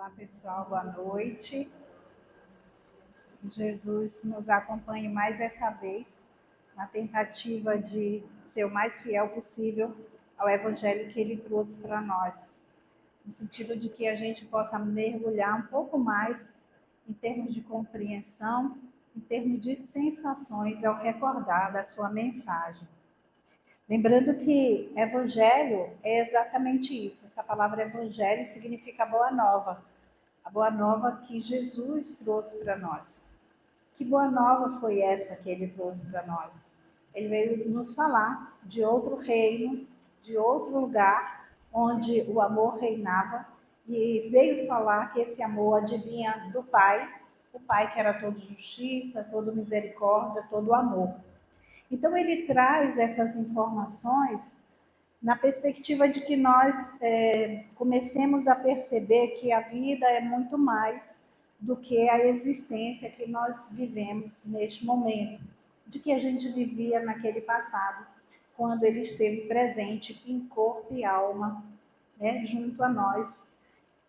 Olá, pessoal, boa noite. Jesus nos acompanhe mais essa vez na tentativa de ser o mais fiel possível ao Evangelho que ele trouxe para nós, no sentido de que a gente possa mergulhar um pouco mais em termos de compreensão, em termos de sensações ao recordar da sua mensagem. Lembrando que Evangelho é exatamente isso. Essa palavra Evangelho significa boa nova. A boa nova que Jesus trouxe para nós. Que boa nova foi essa que ele trouxe para nós? Ele veio nos falar de outro reino, de outro lugar, onde o amor reinava, e veio falar que esse amor advinha do Pai, o Pai que era todo justiça, todo misericórdia, todo amor. Então ele traz essas informações na perspectiva de que nós comecemos a perceber que a vida é muito mais do que a existência que nós vivemos neste momento, de que a gente vivia naquele passado, quando ele esteve presente em corpo e alma, né, junto a nós,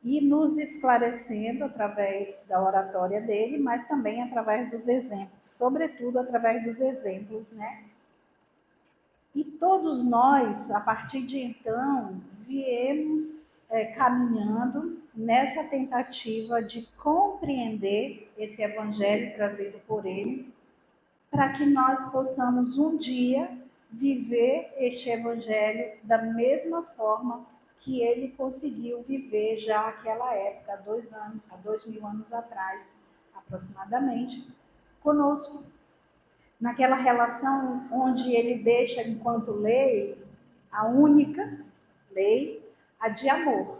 e nos esclarecendo através da oratória dele, mas também através dos exemplos, sobretudo através dos exemplos, né? E todos nós, a partir de então, viemos caminhando nessa tentativa de compreender esse evangelho trazido por ele, para que nós possamos um dia viver este evangelho da mesma forma que ele conseguiu viver já naquela época, há 2000 anos atrás, aproximadamente, conosco, naquela relação onde ele deixa, enquanto lei, a única lei, a de amor.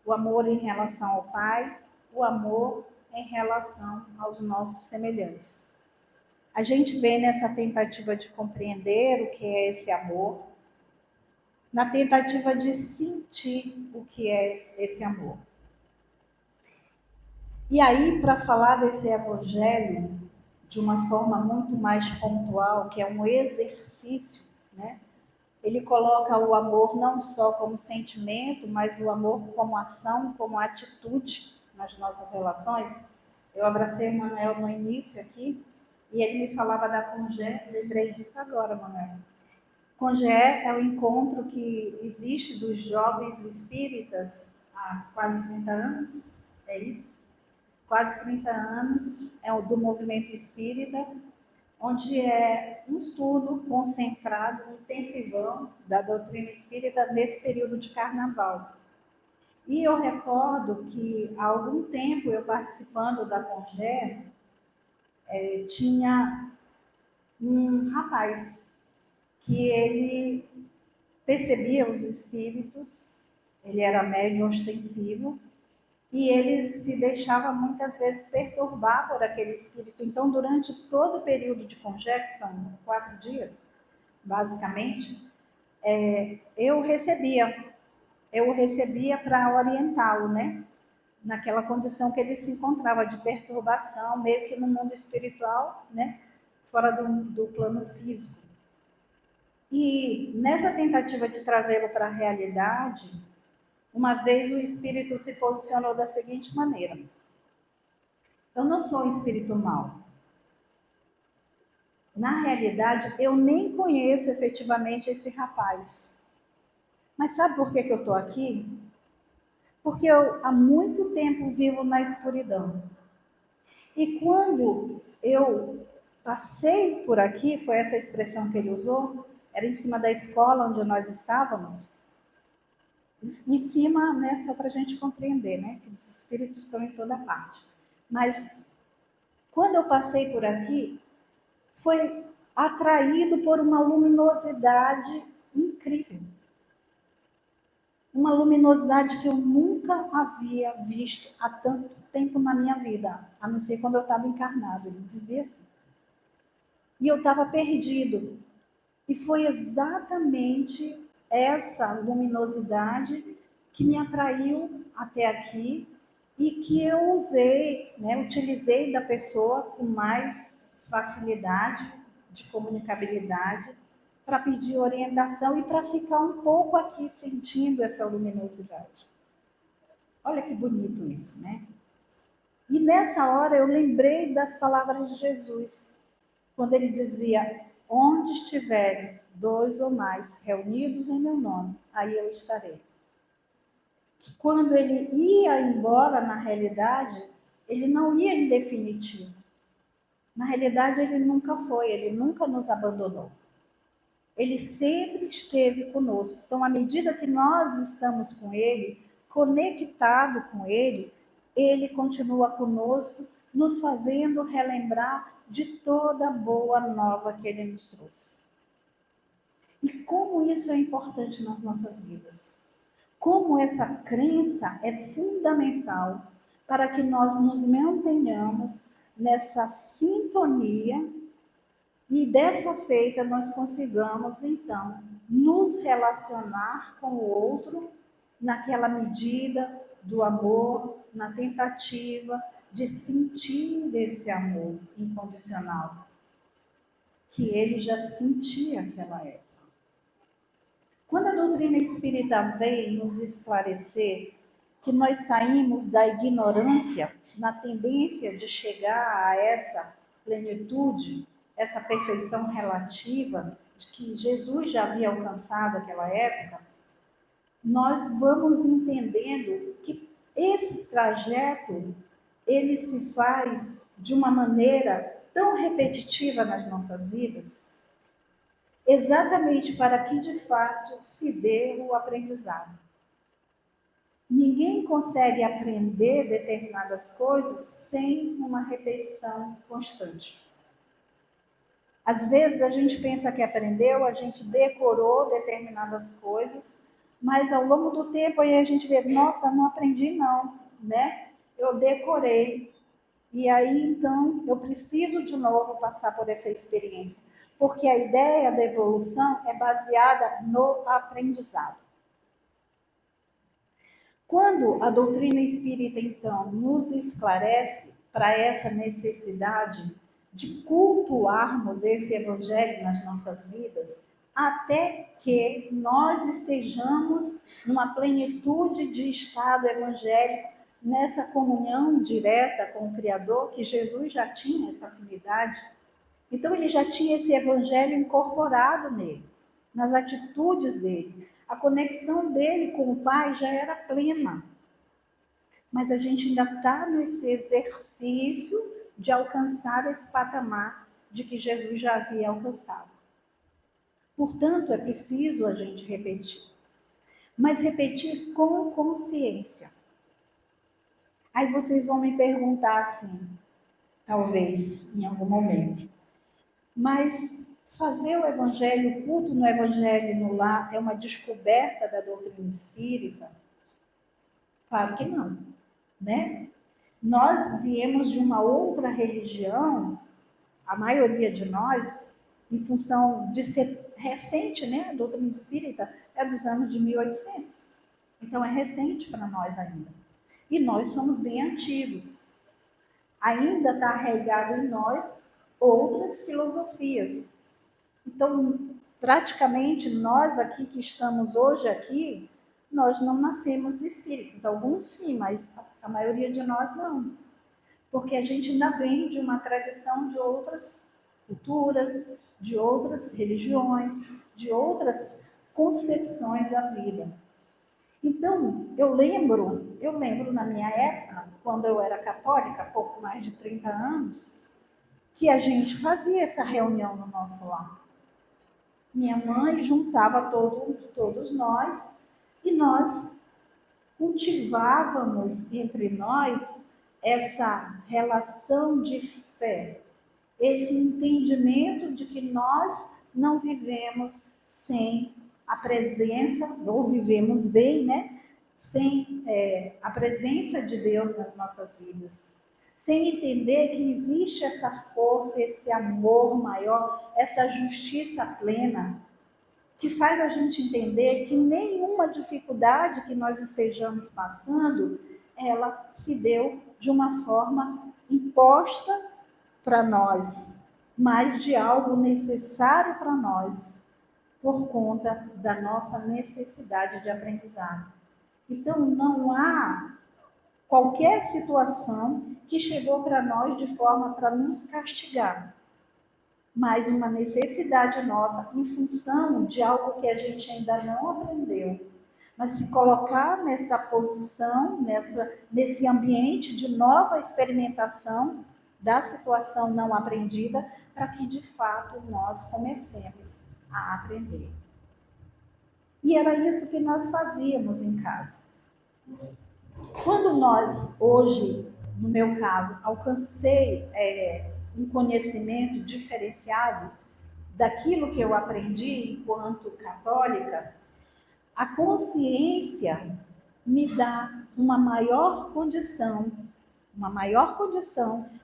O amor em relação ao Pai, o amor em relação aos nossos semelhantes. A gente vê nessa tentativa de compreender o que é esse amor, na tentativa de sentir o que é esse amor. E aí, para falar desse evangelho de uma forma muito mais pontual, que é um exercício, né? Ele coloca o amor não só como sentimento, mas o amor como ação, como atitude nas nossas relações. Eu abracei o Manuel no início aqui, e ele me falava da Congé, lembrei disso agora, Manuel. Congé é o encontro que existe dos jovens espíritas há quase 30 anos, é isso? Quase 30 anos, é o do movimento espírita, onde é um estudo concentrado, intensivão da doutrina espírita nesse período de carnaval. E eu recordo que há algum tempo eu participando da Congé, tinha um rapaz que ele percebia os espíritos, ele era médium ostensivo, e ele se deixava muitas vezes perturbar por aquele espírito. Então, durante todo o período de Congé, que são 4 dias, basicamente, eu o recebia para orientá-lo, né? Naquela condição que ele se encontrava de perturbação, meio que no mundo espiritual, né? Fora do plano físico. E nessa tentativa de trazê-lo para a realidade, uma vez o espírito se posicionou da seguinte maneira: eu não sou um espírito mau. Na realidade, eu nem conheço efetivamente esse rapaz. Mas sabe por que eu estou aqui? Porque eu há muito tempo vivo na escuridão. E quando eu passei por aqui, foi essa expressão que ele usou, era em cima da escola onde nós estávamos, em cima, né, só para a gente compreender, né, que os espíritos estão em toda parte. Mas quando eu passei por aqui, foi atraído por uma luminosidade incrível. Uma luminosidade que eu nunca havia visto há tanto tempo na minha vida, a não ser quando eu estava encarnado, ele dizia assim. E eu estava perdido. E foi exatamente essa luminosidade que me atraiu até aqui e que eu usei, né, utilizei da pessoa com mais facilidade de comunicabilidade para pedir orientação e para ficar um pouco aqui sentindo essa luminosidade. Olha que bonito isso, né? E nessa hora eu lembrei das palavras de Jesus, quando ele dizia: onde estiverem dois ou mais reunidos em meu nome, aí eu estarei. Quando ele ia embora, na realidade, ele não ia em definitivo. Na realidade, ele nunca foi, ele nunca nos abandonou. Ele sempre esteve conosco. Então, à medida que nós estamos com ele, conectado com ele, ele continua conosco, nos fazendo relembrar de toda a boa nova que ele nos trouxe. E como isso é importante nas nossas vidas. Como essa crença é fundamental para que nós nos mantenhamos nessa sintonia e dessa feita nós consigamos, então, nos relacionar com o outro naquela medida do amor, na tentativa de sentir esse amor incondicional que ele já sentia naquela época. Quando a doutrina espírita veio nos esclarecer que nós saímos da ignorância na tendência de chegar a essa plenitude, essa perfeição relativa que Jesus já havia alcançado naquela época, nós vamos entendendo que esse trajeto ele se faz de uma maneira tão repetitiva nas nossas vidas, exatamente para que de fato se dê o aprendizado. Ninguém consegue aprender determinadas coisas sem uma repetição constante. Às vezes a gente pensa que aprendeu, a gente decorou determinadas coisas, mas ao longo do tempo aí a gente vê, nossa, não aprendi não, né? Eu decorei. E aí então eu preciso de novo passar por essa experiência, porque a ideia da evolução é baseada no aprendizado. Quando a doutrina espírita, então, nos esclarece para essa necessidade de cultuarmos esse evangelho nas nossas vidas, até que nós estejamos numa plenitude de estado evangélico, nessa comunhão direta com o Criador, que Jesus já tinha essa afinidade. Então, ele já tinha esse evangelho incorporado nele, nas atitudes dele. A conexão dele com o Pai já era plena. Mas a gente ainda está nesse exercício de alcançar esse patamar de que Jesus já havia alcançado. Portanto, é preciso a gente repetir. Mas repetir com consciência. Aí vocês vão me perguntar assim, talvez, em algum momento. Mas fazer o evangelho, o culto no evangelho no lar, é uma descoberta da doutrina espírita? Claro que não, né? Nós viemos de uma outra religião, a maioria de nós, em função de ser recente, né? A doutrina espírita é dos anos de 1800. Então é recente para nós ainda. E nós somos bem antigos. Ainda está arraigado em nós outras filosofias. Então, praticamente nós aqui que estamos hoje aqui, nós não nascemos espíritas. Alguns sim, mas a maioria de nós não. Porque a gente ainda vem de uma tradição de outras culturas, de outras religiões, de outras concepções da vida. Então, eu lembro na minha época, quando eu era católica, há pouco mais de 30 anos, que a gente fazia essa reunião no nosso lar. Minha mãe juntava todos nós e nós cultivávamos entre nós essa relação de fé, esse entendimento de que nós não vivemos sem a presença, ou vivemos bem, né? Sem a presença de Deus nas nossas vidas. Sem entender que existe essa força, esse amor maior, essa justiça plena, que faz a gente entender que nenhuma dificuldade que nós estejamos passando, ela se deu de uma forma imposta para nós, mas de algo necessário para nós, por conta da nossa necessidade de aprendizado. Então, não há qualquer situação que chegou para nós de forma para nos castigar, mas uma necessidade nossa em função de algo que a gente ainda não aprendeu. Mas se colocar nessa posição, nesse ambiente de nova experimentação da situação não aprendida, para que de fato nós comecemos a aprender. E era isso que nós fazíamos em casa. Quando nós, hoje, no meu caso, alcancei um conhecimento diferenciado daquilo que eu aprendi enquanto católica, a consciência me dá uma maior condição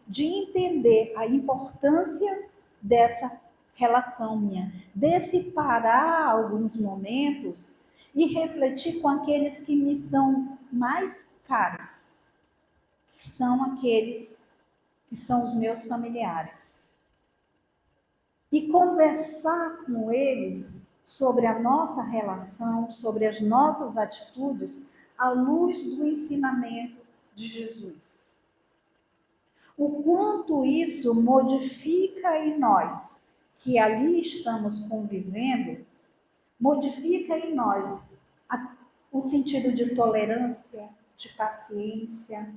de entender a importância dessa relação minha, desse parar alguns momentos e refletir com aqueles que me são mais caros, que são aqueles que são os meus familiares. E conversar com eles sobre a nossa relação, sobre as nossas atitudes, à luz do ensinamento de Jesus. O quanto isso modifica em nós, que ali estamos convivendo, modifica em nós o sentido de tolerância, de paciência,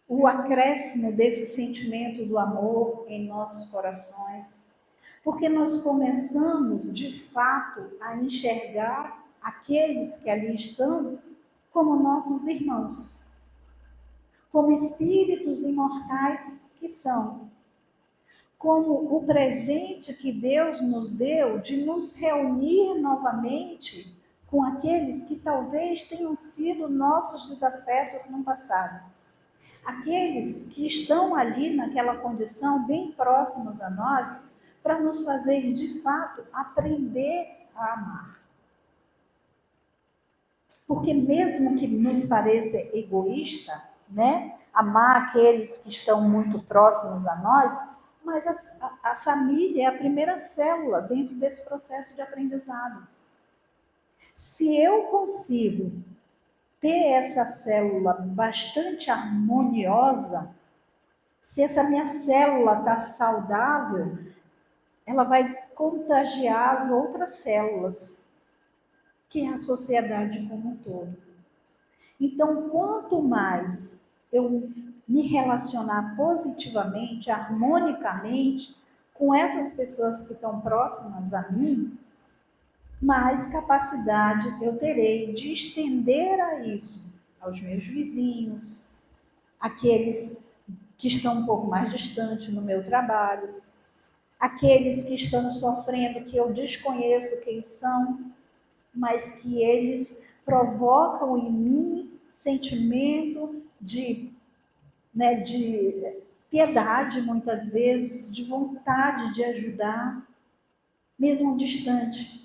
o acréscimo desse sentimento do amor em nossos corações, porque nós começamos, de fato, a enxergar aqueles que ali estão como nossos irmãos, como espíritos imortais que são, como o presente que Deus nos deu de nos reunir novamente com aqueles que talvez tenham sido nossos desafetos no passado. Aqueles que estão ali naquela condição bem próximos a nós, para nos fazer, de fato, aprender a amar. Porque mesmo que nos pareça egoísta, né, amar aqueles que estão muito próximos a nós, mas a família é a primeira célula dentro desse processo de aprendizado. Se eu consigo ter essa célula bastante harmoniosa, se essa minha célula está saudável, ela vai contagiar as outras células, que é a sociedade como um todo. Então, quanto mais eu me relacionar positivamente, harmonicamente com essas pessoas que estão próximas a mim, mais capacidade eu terei de estender a isso aos meus vizinhos, aqueles que estão um pouco mais distantes no meu trabalho, aqueles que estão sofrendo, que eu desconheço quem são, mas que eles provocam em mim sentimento de piedade, muitas vezes, de vontade de ajudar, mesmo distante.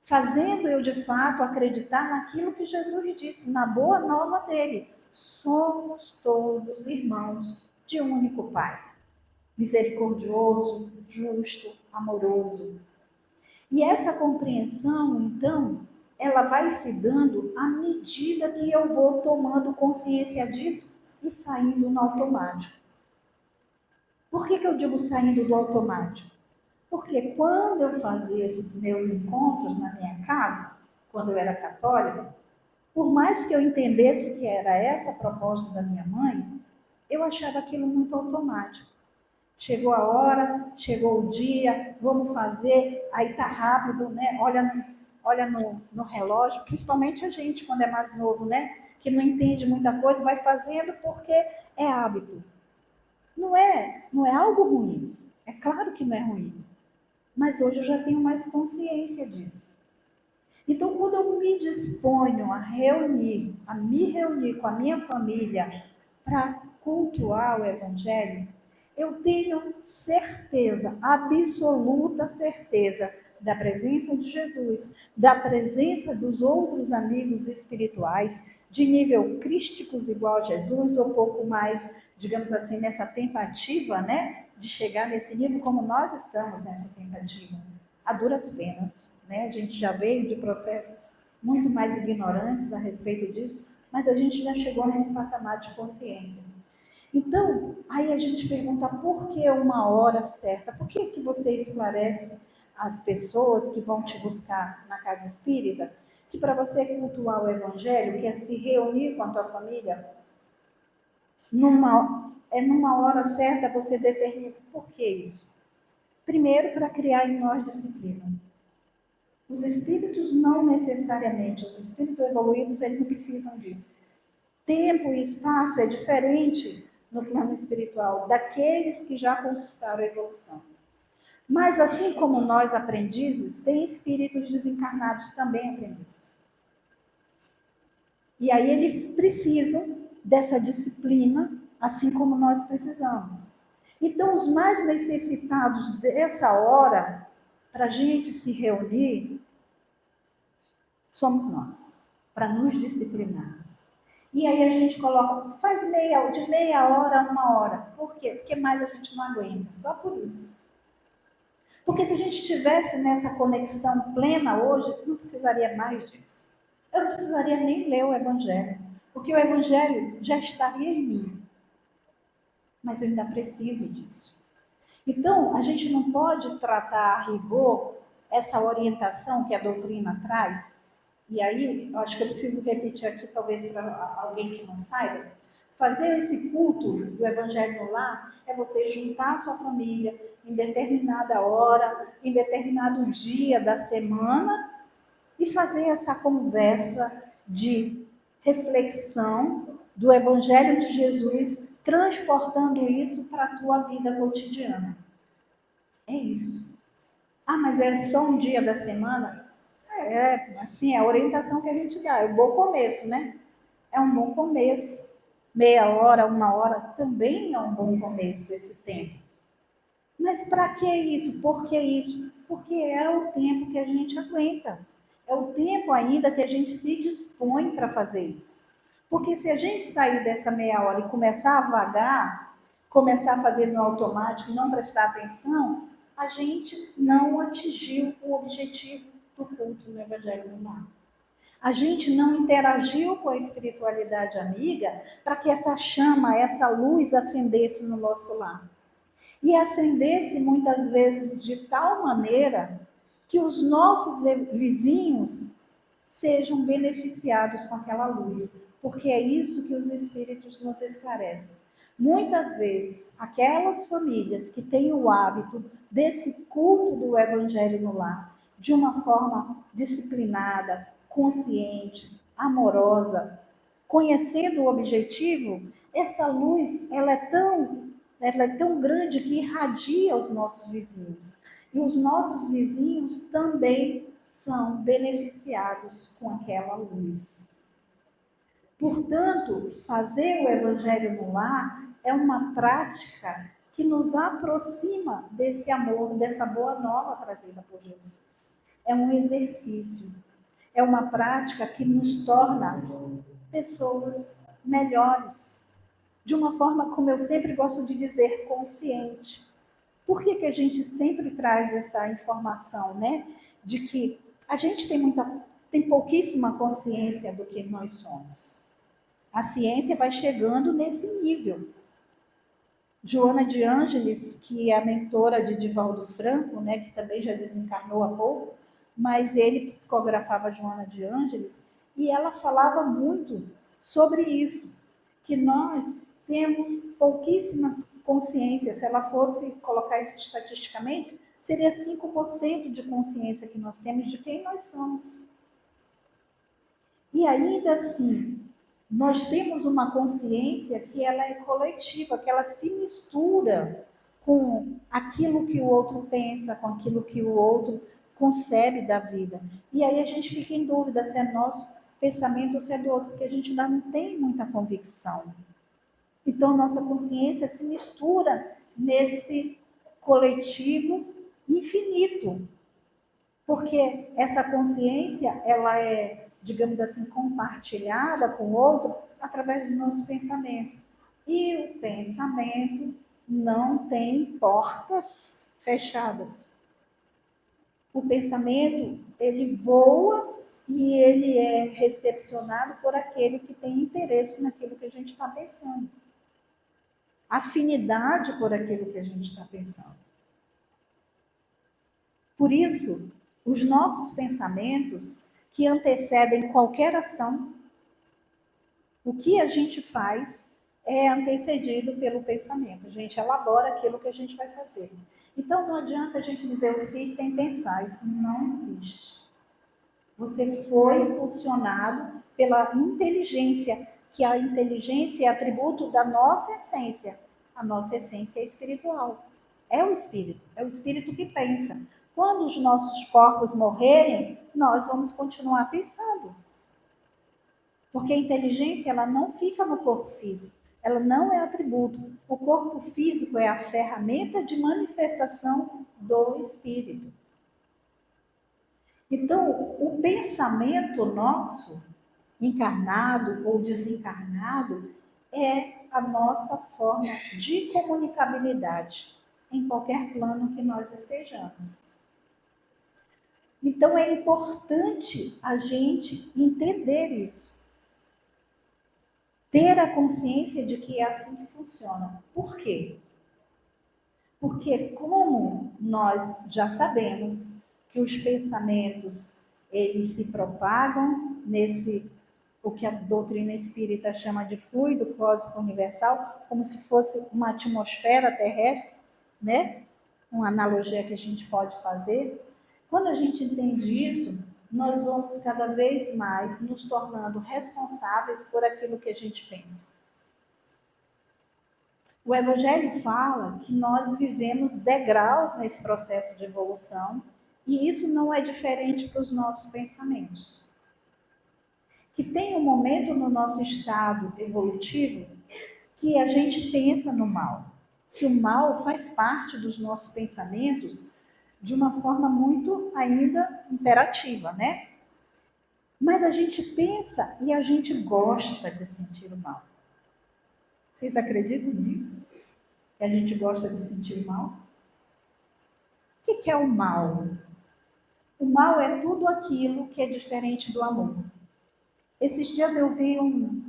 Fazendo eu, de fato, acreditar naquilo que Jesus disse, na boa nova dele. Somos todos irmãos de um único Pai. Misericordioso, justo, amoroso. E essa compreensão, então, ela vai se dando à medida que eu vou tomando consciência disso e saindo no automático. Por que eu digo saindo do automático? Porque quando eu fazia esses meus encontros na minha casa, quando eu era católica, por mais que eu entendesse que era essa a proposta da minha mãe, eu achava aquilo muito automático. Chegou a hora, chegou o dia, vamos fazer, aí tá rápido, né? Olha no relógio, principalmente a gente quando é mais novo, né? Que não entende muita coisa, vai fazendo porque é hábito. Não é algo ruim. É claro que não é ruim. Mas hoje eu já tenho mais consciência disso. Então, quando eu me disponho a me reunir com a minha família para cultuar o Evangelho, eu tenho certeza, absoluta certeza, da presença de Jesus, da presença dos outros amigos espirituais, de nível crísticos igual a Jesus, ou pouco mais, digamos assim, nessa tentativa, né, de chegar nesse nível como nós estamos nessa tentativa, a duras penas, né? A gente já veio de processos muito mais ignorantes a respeito disso, mas a gente já chegou nesse patamar de consciência. Então, aí a gente pergunta por que uma hora certa? Por que você esclarece as pessoas que vão te buscar na casa espírita que para você cultuar o evangelho, que é se reunir com a tua família, numa hora certa você determina. Por que isso? Primeiro, para criar em nós disciplina. Os espíritos não necessariamente, os espíritos evoluídos, eles não precisam disso. Tempo e espaço é diferente no plano espiritual daqueles que já conquistaram a evolução. Mas assim como nós aprendizes, tem espíritos desencarnados também aprendizes. E aí eles precisam dessa disciplina, assim como nós precisamos. Então, os mais necessitados dessa hora, para a gente se reunir, somos nós, para nos disciplinarmos. E aí a gente coloca, faz de meia hora a uma hora. Por quê? Porque mais a gente não aguenta, só por isso. Porque se a gente estivesse nessa conexão plena hoje, não precisaria mais disso. Eu não precisaria nem ler o Evangelho, porque o Evangelho já estaria em mim. Mas eu ainda preciso disso. Então, a gente não pode tratar a rigor essa orientação que a doutrina traz. E aí, eu acho que eu preciso repetir aqui, talvez para alguém que não saiba. Fazer esse culto do Evangelho no lar é você juntar a sua família em determinada hora, em determinado dia da semana e fazer essa conversa de reflexão do Evangelho de Jesus, transportando isso para a tua vida cotidiana. É isso. Ah, mas é só um dia da semana? Assim, é a orientação que a gente dá. É um bom começo, né? É um bom começo. Meia hora, uma hora, também é um bom começo esse tempo. Mas para que isso? Por que isso? Porque é o tempo que a gente aguenta. É o tempo ainda que a gente se dispõe para fazer isso. Porque se a gente sair dessa meia hora e começar a vagar, começar a fazer no automático, não prestar atenção, a gente não atingiu o objetivo do culto no Evangelho no Lar. A gente não interagiu com a espiritualidade amiga para que essa chama, essa luz acendesse no nosso lar. E acendesse muitas vezes de tal maneira que os nossos vizinhos sejam beneficiados com aquela luz, porque é isso que os espíritos nos esclarecem. Muitas vezes, aquelas famílias que têm o hábito desse culto do Evangelho no lar, de uma forma disciplinada, consciente, amorosa, conhecendo o objetivo, essa luz ela é tão grande que irradia os nossos vizinhos. E os nossos vizinhos também são beneficiados com aquela luz. Portanto, fazer o Evangelho no lar é uma prática que nos aproxima desse amor, dessa boa nova trazida por Jesus. É um exercício, é uma prática que nos torna pessoas melhores, de uma forma, como eu sempre gosto de dizer, consciente. Por que a gente sempre traz essa informação, né? De que a gente tem pouquíssima consciência do que nós somos. A ciência vai chegando nesse nível. Joana de Ângeles, que é a mentora de Divaldo Franco, né, que também já desencarnou há pouco, mas ele psicografava Joana de Ângeles e ela falava muito sobre isso, que nós temos pouquíssimas consciências. Se ela fosse colocar isso estatisticamente, seria 5% de consciência que nós temos de quem nós somos. E ainda assim, nós temos uma consciência que ela é coletiva, que ela se mistura com aquilo que o outro pensa, com aquilo que o outro concebe da vida. E aí a gente fica em dúvida se é nosso pensamento ou se é do outro, porque a gente ainda não tem muita convicção. Então, nossa consciência se mistura nesse coletivo infinito, porque essa consciência, ela é, digamos assim, compartilhada com o outro através do nosso pensamento. E o pensamento não tem portas fechadas. O pensamento, ele voa e ele é recepcionado por aquele que tem interesse naquilo que a gente está pensando. Afinidade por aquilo que a gente está pensando. Por isso, os nossos pensamentos que antecedem qualquer ação, o que a gente faz é antecedido pelo pensamento. A gente elabora aquilo que a gente vai fazer. Então não adianta a gente dizer eu fiz sem pensar, isso não existe. Você foi impulsionado pela inteligência, que a inteligência é atributo da nossa essência. A nossa essência é espiritual. É o espírito que pensa. Quando os nossos corpos morrerem, nós vamos continuar pensando. Porque a inteligência, ela não fica no corpo físico. Ela não é atributo. O corpo físico é a ferramenta de manifestação do espírito. Então, o pensamento nosso, encarnado ou desencarnado, é a nossa forma de comunicabilidade em qualquer plano que nós estejamos. Então, é importante a gente entender isso. Ter a consciência de que é assim que funciona. Por quê? Porque como nós já sabemos que os pensamentos eles se propagam nesse o que a doutrina espírita chama de fluido cósmico universal, como se fosse uma atmosfera terrestre, né? Uma analogia que a gente pode fazer. Quando a gente entende isso, nós vamos cada vez mais nos tornando responsáveis por aquilo que a gente pensa. O Evangelho fala que nós vivemos degraus nesse processo de evolução e isso não é diferente para os nossos pensamentos. Que tem um momento no nosso estado evolutivo que a gente pensa no mal, que o mal faz parte dos nossos pensamentos de uma forma muito ainda imperativa, né? Mas a gente pensa e a gente gosta de sentir o mal. Vocês acreditam nisso? Que a gente gosta de sentir o mal? O que é o mal? O mal é tudo aquilo que é diferente do amor. Esses dias eu vi um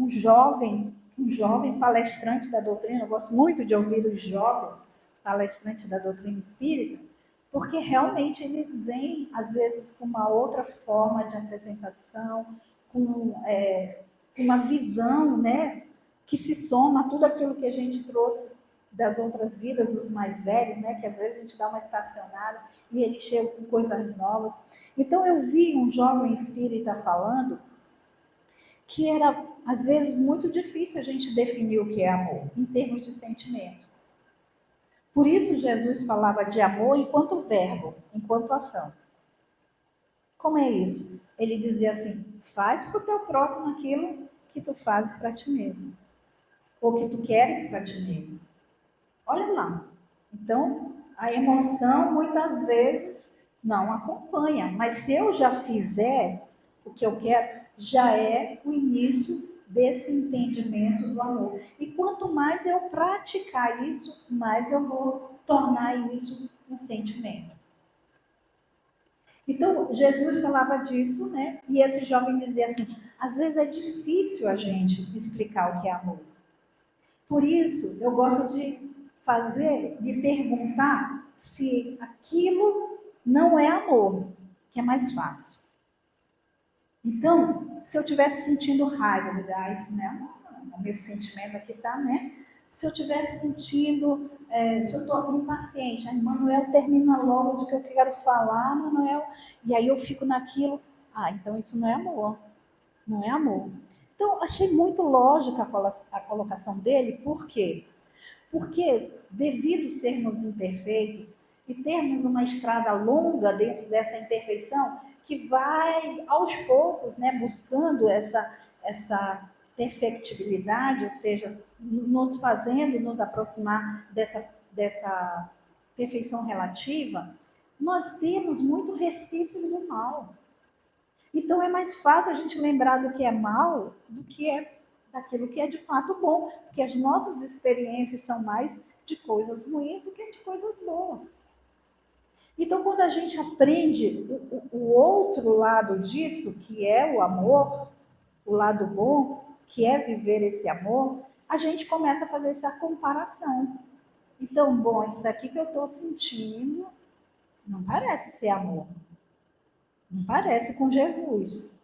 jovem palestrante da doutrina, eu gosto muito de ouvir os jovens palestrantes da doutrina espírita, porque realmente eles vêm, às vezes, com uma outra forma de apresentação, com uma visão, né, que se soma a tudo aquilo que a gente trouxe das outras vidas, os mais velhos, né, que às vezes a gente dá uma estacionada e eles chegam com coisas novas. Então eu vi um jovem espírita falando que era, às vezes, muito difícil a gente definir o que é amor, em termos de sentimento. Por isso Jesus falava de amor enquanto verbo, enquanto ação. Como é isso? Ele dizia assim, faz para o teu próximo aquilo que tu fazes para ti mesmo. Ou que tu queres para ti mesmo. Olha lá. Então, a emoção, muitas vezes, não acompanha. Mas se eu já fizer o que eu quero, já é o início desse entendimento do amor. E quanto mais eu praticar isso, mais eu vou tornar isso um sentimento. Então, Jesus falava disso, né? E esse jovem dizia assim: às vezes é difícil a gente explicar o que é amor. Por isso, eu gosto de perguntar se aquilo não é amor, que é mais fácil. Então, se eu estivesse sentindo raiva, eu dizer, isso não é amor, não. O meu sentimento aqui está, né? Se eu estivesse sentindo, se eu estou impaciente, Manuel, termina logo do que eu quero falar, Manuel, e aí eu fico naquilo, então isso não é amor, não é amor. Então, achei muito lógica a colocação dele, por quê? Porque, devido sermos imperfeitos e termos uma estrada longa dentro dessa imperfeição, que vai aos poucos, né, buscando essa perfectibilidade, ou seja, nos fazendo nos aproximar dessa perfeição relativa, nós temos muito resquício do mal. Então é mais fácil a gente lembrar do que é mal do que é daquilo que é de fato bom, porque as nossas experiências são mais de coisas ruins do que de coisas boas. Então, quando a gente aprende o outro lado disso, que é o amor, o lado bom, que é viver esse amor, a gente começa a fazer essa comparação. Então, bom, isso aqui que eu estou sentindo não parece ser amor. Não parece com Jesus.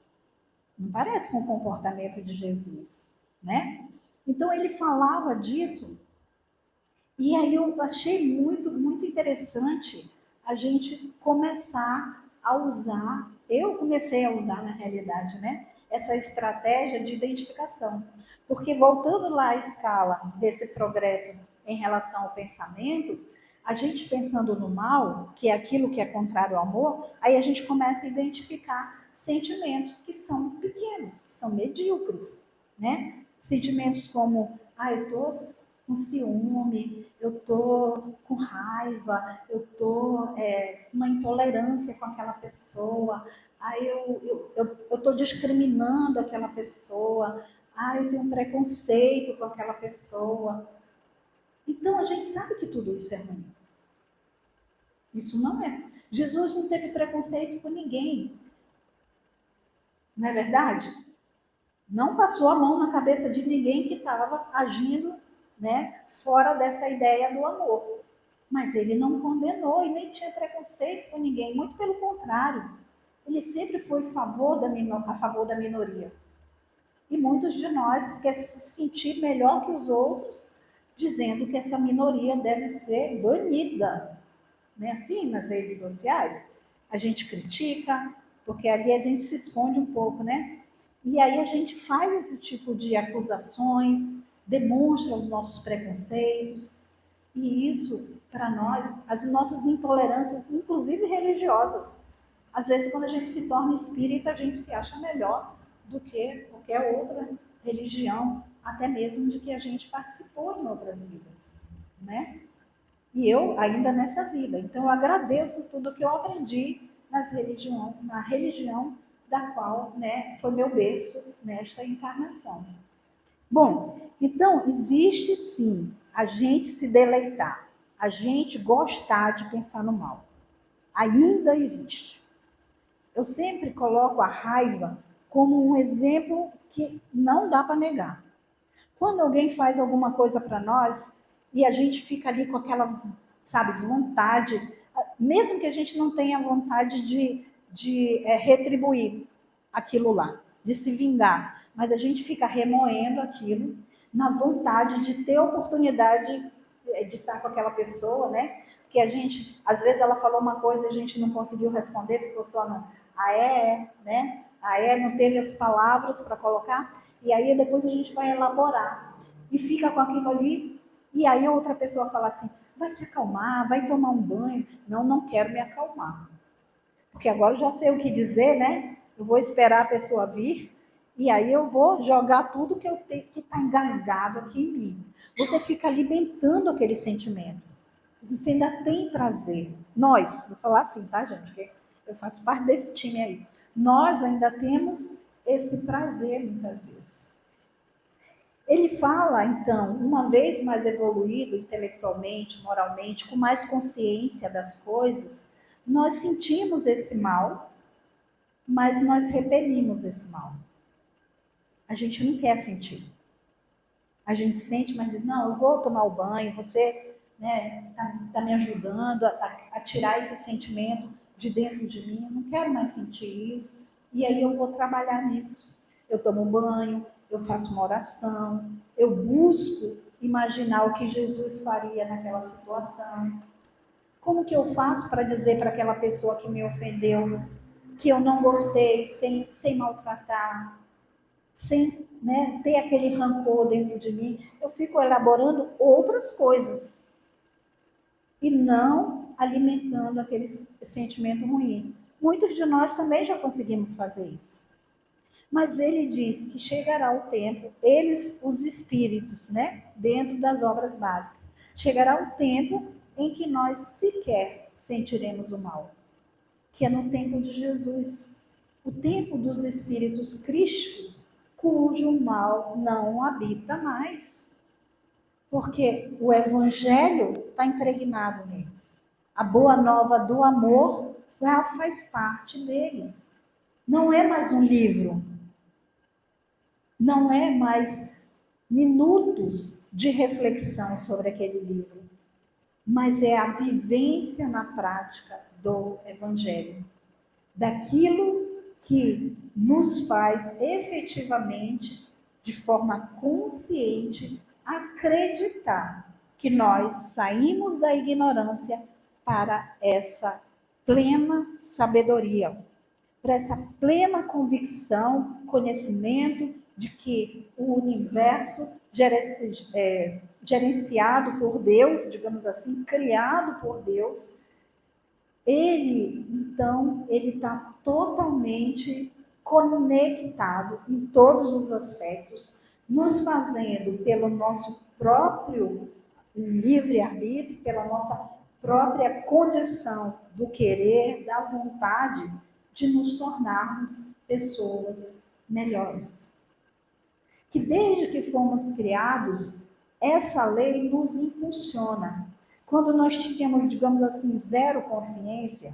Não parece com o comportamento de Jesus, né? Então, ele falava disso. E aí eu achei muito interessante a gente começar a usar, eu comecei a usar na realidade, né? Essa estratégia de identificação. Porque voltando lá à escala desse progresso em relação ao pensamento, a gente pensando no mal, que é aquilo que é contrário ao amor, aí a gente começa a identificar sentimentos que são pequenos, que são medíocres, né? Sentimentos como, eu tô com ciúme, eu tô com raiva, eu tô com uma intolerância com aquela pessoa, aí eu tô discriminando aquela pessoa, eu tenho um preconceito com aquela pessoa. Então a gente sabe que tudo isso é ruim. Isso não é. Jesus não teve preconceito com ninguém. Não é verdade? Não passou a mão na cabeça de ninguém que estava agindo, né, fora dessa ideia do amor. Mas ele não condenou e nem tinha preconceito com ninguém, muito pelo contrário. Ele sempre foi a favor da minoria. E muitos de nós querem se sentir melhor que os outros, dizendo que essa minoria deve ser banida. Né? Assim, nas redes sociais, a gente critica, porque ali a gente se esconde um pouco, né? E aí a gente faz esse tipo de acusações, demonstra os nossos preconceitos, e isso, para nós, as nossas intolerâncias, inclusive religiosas. Às vezes, quando a gente se torna espírita, a gente se acha melhor do que qualquer outra religião, até mesmo de que a gente participou em outras vidas, né? E eu ainda nessa vida. Então, eu agradeço tudo que eu aprendi na religião da qual, né, foi meu berço nesta encarnação. Bom, então existe sim a gente se deleitar, a gente gostar de pensar no mal. Ainda existe. Eu sempre coloco a raiva como um exemplo que não dá para negar. Quando alguém faz alguma coisa para nós e a gente fica ali com aquela, sabe, vontade, mesmo que a gente não tenha vontade de retribuir aquilo lá, de se vingar, mas a gente fica remoendo aquilo na vontade de ter oportunidade de estar com aquela pessoa, né? Porque a gente, às vezes ela falou uma coisa e a gente não conseguiu responder, ficou só no né? Não teve as palavras para colocar, e aí depois a gente vai elaborar e fica com aquilo ali, e aí a outra pessoa fala assim, vai se acalmar, vai tomar um banho. Não, não quero me acalmar. Porque agora eu já sei o que dizer, né? Eu vou esperar a pessoa vir e aí eu vou jogar tudo que eu tenho que está engasgado aqui em mim. Você fica alimentando aquele sentimento. Você ainda tem prazer. Nós, vou falar assim, tá, gente? Porque eu faço parte desse time aí. Nós ainda temos esse prazer muitas vezes. Ele fala, então, uma vez mais evoluído intelectualmente, moralmente, com mais consciência das coisas, nós sentimos esse mal, mas nós repelimos esse mal. A gente não quer sentir. A gente sente, mas diz, não, eu vou tomar o banho, você tá me ajudando a tirar esse sentimento de dentro de mim, eu não quero mais sentir isso, e aí eu vou trabalhar nisso. Eu tomo banho, eu faço uma oração, eu busco imaginar o que Jesus faria naquela situação. Como que eu faço para dizer para aquela pessoa que me ofendeu que eu não gostei, sem maltratar, sem ter aquele rancor dentro de mim? Eu fico elaborando outras coisas e não alimentando aquele sentimento ruim. Muitos de nós também já conseguimos fazer isso. Mas ele diz que chegará o tempo, eles, os espíritos, dentro das obras básicas, chegará o tempo em que nós sequer sentiremos o mal, que é no tempo de Jesus, o tempo dos espíritos crísticos, cujo mal não habita mais, porque o evangelho está impregnado neles. A boa nova do amor já faz parte deles. Não é mais um livro, não é mais minutos de reflexão sobre aquele livro, mas é a vivência na prática do Evangelho, daquilo que nos faz efetivamente, de forma consciente, acreditar que nós saímos da ignorância para essa plena sabedoria, para essa plena convicção, conhecimento de que o universo gerenciado por Deus, digamos assim, criado por Deus, ele está totalmente conectado em todos os aspectos, nos fazendo, pelo nosso próprio livre-arbítrio, pela nossa própria condição do querer, da vontade, de nos tornarmos pessoas melhores. Que desde que fomos criados, essa lei nos impulsiona. Quando nós tínhamos, digamos assim, zero consciência,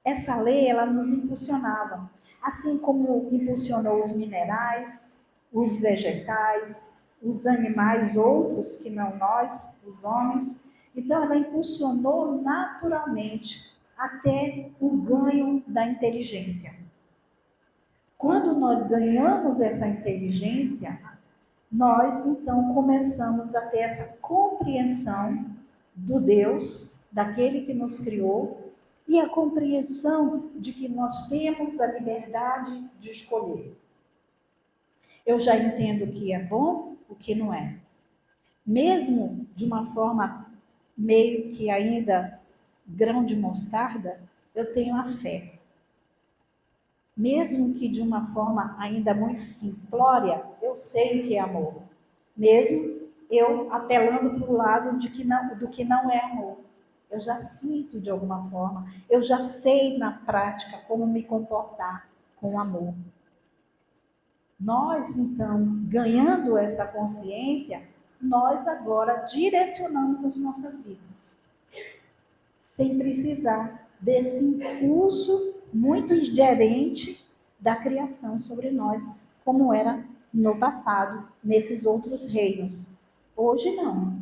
essa lei ela nos impulsionava. Assim como impulsionou os minerais, os vegetais, os animais, outros que não nós, os homens. Então, ela impulsionou naturalmente até o ganho da inteligência. Quando nós ganhamos essa inteligência, nós então começamos a ter essa compreensão do Deus, daquele que nos criou, e a compreensão de que nós temos a liberdade de escolher. Eu já entendo o que é bom, o que não é. Mesmo de uma forma meio que ainda grão de mostarda, eu tenho a fé. Mesmo que de uma forma ainda muito simplória, eu sei o que é amor. Mesmo eu apelando para o lado do que não é amor. Eu já sinto de alguma forma, eu já sei na prática como me comportar com amor. Nós, então, ganhando essa consciência, nós agora direcionamos as nossas vidas. Sem precisar desse impulso muito ingerente da criação sobre nós, como era no passado, nesses outros reinos. Hoje não.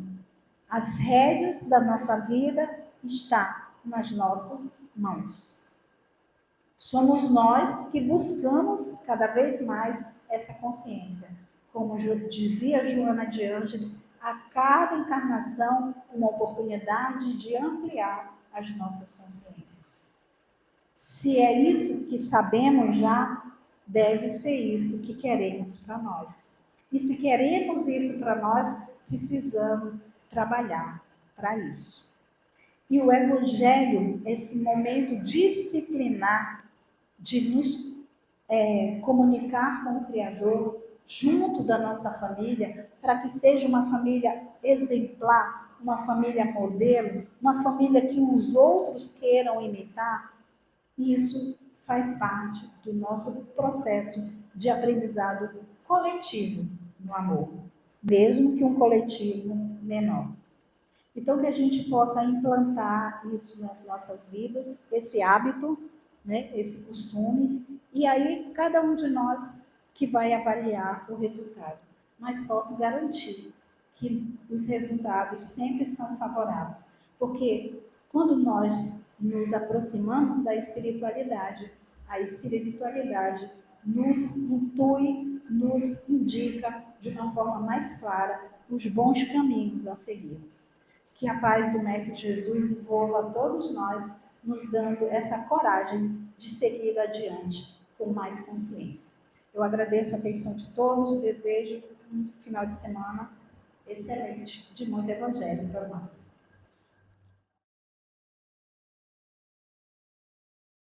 As rédeas da nossa vida estão nas nossas mãos. Somos nós que buscamos cada vez mais essa consciência. Como dizia Joana de Ângeles, a cada encarnação uma oportunidade de ampliar as nossas consciências. Se é isso que sabemos já, deve ser isso que queremos para nós. E se queremos isso para nós, precisamos trabalhar para isso. E o Evangelho, esse momento disciplinar de nos comunicar com o Criador, junto da nossa família, para que seja uma família exemplar, uma família modelo, uma família que os outros queiram imitar, isso faz parte do nosso processo de aprendizado coletivo no amor, mesmo que um coletivo menor. Então, que a gente possa implantar isso nas nossas vidas, esse hábito, né, esse costume, e aí cada um de nós que vai avaliar o resultado. Mas posso garantir que os resultados sempre são favoráveis, porque quando nós nos aproximamos da espiritualidade, a espiritualidade nos intui, nos indica de uma forma mais clara os bons caminhos a seguirmos. Que a paz do Mestre Jesus envolva todos nós, nos dando essa coragem de seguir adiante com mais consciência. Eu agradeço a atenção de todos, desejo um final de semana excelente, de muito evangelho para nós.